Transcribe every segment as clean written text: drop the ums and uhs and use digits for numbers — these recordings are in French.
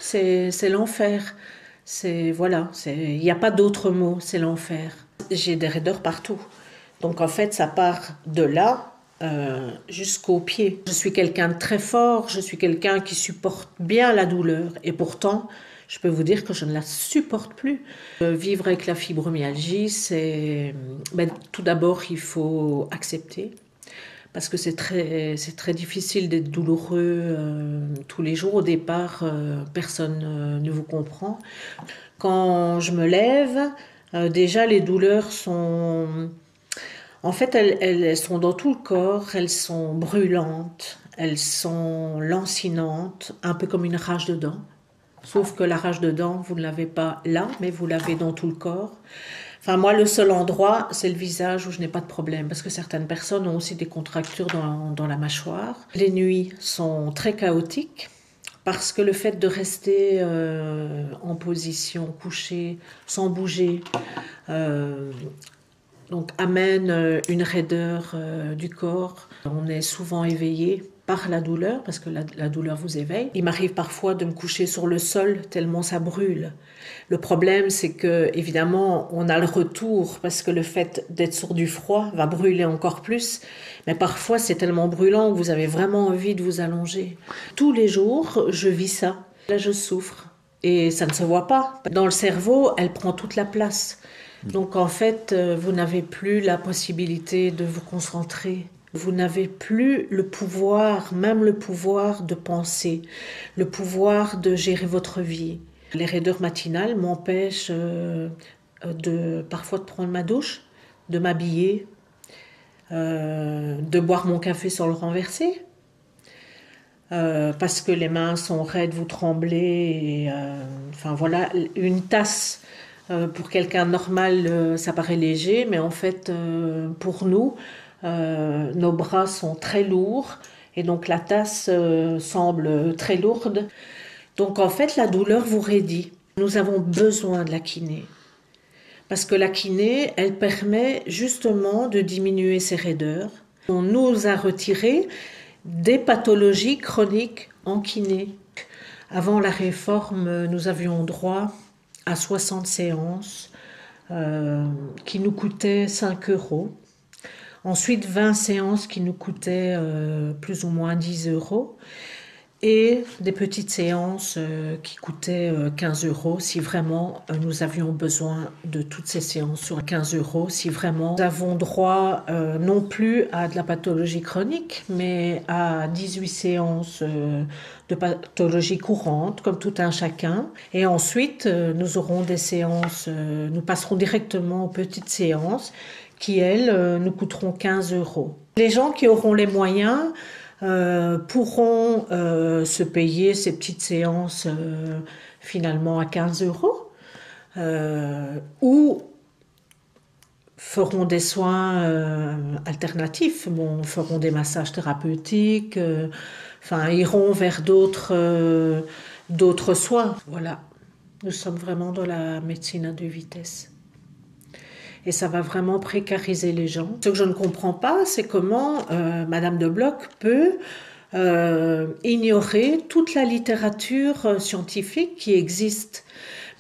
c'est l'enfer. Voilà, il n'y a pas d'autre mot, c'est l'enfer. J'ai des raideurs partout. Donc en fait, ça part de là jusqu'aux pieds. Je suis quelqu'un de très fort, je suis quelqu'un qui supporte bien la douleur. Et pourtant, je peux vous dire que je ne la supporte plus. Vivre avec la fibromyalgie, tout d'abord, il faut accepter. Parce que c'est très difficile d'être douloureux tous les jours. Au départ, personne ne vous comprend. Quand je me lève, déjà les douleurs sont... En fait, elles sont dans tout le corps, elles sont brûlantes, elles sont lancinantes, un peu comme une rage de dents. Sauf que la rage de dents, vous ne l'avez pas là, mais vous l'avez dans tout le corps. Enfin, moi, le seul endroit, c'est le visage où je n'ai pas de problème, parce que certaines personnes ont aussi des contractures dans la mâchoire. Les nuits sont très chaotiques, parce que le fait de rester en position couchée, sans bouger, donc amène une raideur du corps. On est souvent éveillé par la douleur, parce que la douleur vous éveille. Il m'arrive parfois de me coucher sur le sol tellement ça brûle. Le problème, c'est que évidemment, on a le retour, parce que le fait d'être sur du froid va brûler encore plus. Mais parfois, c'est tellement brûlant que vous avez vraiment envie de vous allonger. Tous les jours, je vis ça. Là, je souffre. Et ça ne se voit pas. Dans le cerveau, elle prend toute la place. Donc en fait, vous n'avez plus la possibilité de vous concentrer. Vous n'avez plus le pouvoir, même le pouvoir de penser, le pouvoir de gérer votre vie. Les raideurs matinales m'empêchent parfois de prendre ma douche, de m'habiller, de boire mon café sans le renverser. Parce que les mains sont raides, vous tremblez. Enfin voilà, une tasse. Pour quelqu'un normal, ça paraît léger, mais en fait, pour nous, nos bras sont très lourds et donc la tasse semble très lourde. Donc en fait, la douleur vous raidit. Nous avons besoin de la kiné. Parce que la kiné, elle permet justement de diminuer ces raideurs. On nous a retiré des pathologies chroniques en kiné. Avant la réforme, nous avions droit à 60 séances qui nous coûtaient 5 euros. Ensuite, 20 séances qui nous coûtaient plus ou moins 10 euros. Et des petites séances qui coûtaient 15 euros si vraiment nous avions besoin de toutes ces séances sur 15 euros, si vraiment nous avons droit non plus à de la pathologie chronique, mais à 18 séances de pathologie courante, comme tout un chacun. Et ensuite, nous aurons des séances, nous passerons directement aux petites séances qui, elles, nous coûteront 15 euros. Les gens qui auront les moyens pourront se payer ces petites séances finalement à 15 euros ou feront des soins alternatifs, feront des massages thérapeutiques, iront vers d'autres soins. Voilà, nous sommes vraiment dans la médecine à deux vitesses. Et ça va vraiment précariser les gens. Ce que je ne comprends pas, c'est comment Madame de Bloch peut ignorer toute la littérature scientifique qui existe.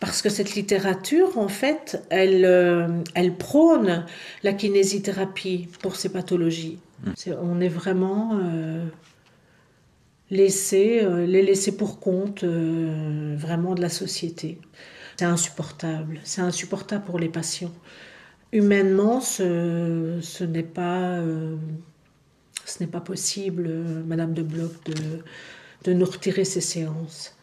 Parce que cette littérature, en fait, elle prône la kinésithérapie pour ces pathologies. On est vraiment les laissés pour compte vraiment de la société. C'est insupportable pour les patients. Humainement, ce n'est pas possible, Madame de Bloch, de nous retirer ces séances.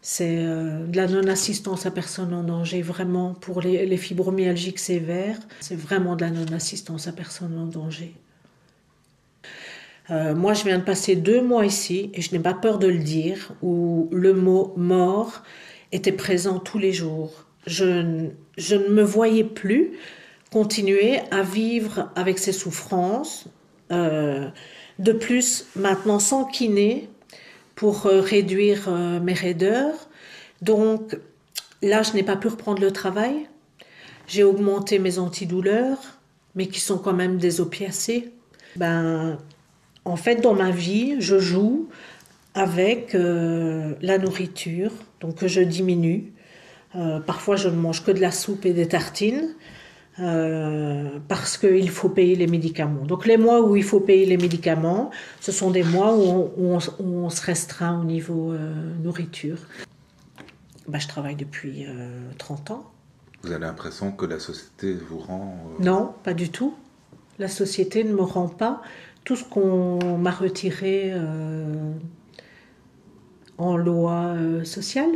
C'est de la non-assistance à personne en danger, vraiment, pour les fibromyalgiques sévères, c'est vraiment de la non-assistance à personne en danger. Moi, je viens de passer 2 mois ici, et je n'ai pas peur de le dire, où le mot « mort » était présent tous les jours. Je ne me voyais plus continuer à vivre avec ces souffrances. De plus, maintenant sans kiné pour réduire mes raideurs. Donc là, je n'ai pas pu reprendre le travail. J'ai augmenté mes antidouleurs, mais qui sont quand même des opiacés. En fait, dans ma vie, je joue avec la nourriture, donc je diminue. Parfois, je ne mange que de la soupe et des tartines. Parce qu'il faut payer les médicaments. Donc les mois où il faut payer les médicaments, ce sont des mois où on se restreint au niveau nourriture. Bah, je travaille depuis 30 ans. Vous avez l'impression que la société vous rend... Non, pas du tout. La société ne me rend pas tout ce qu'on m'a retiré en loi sociale.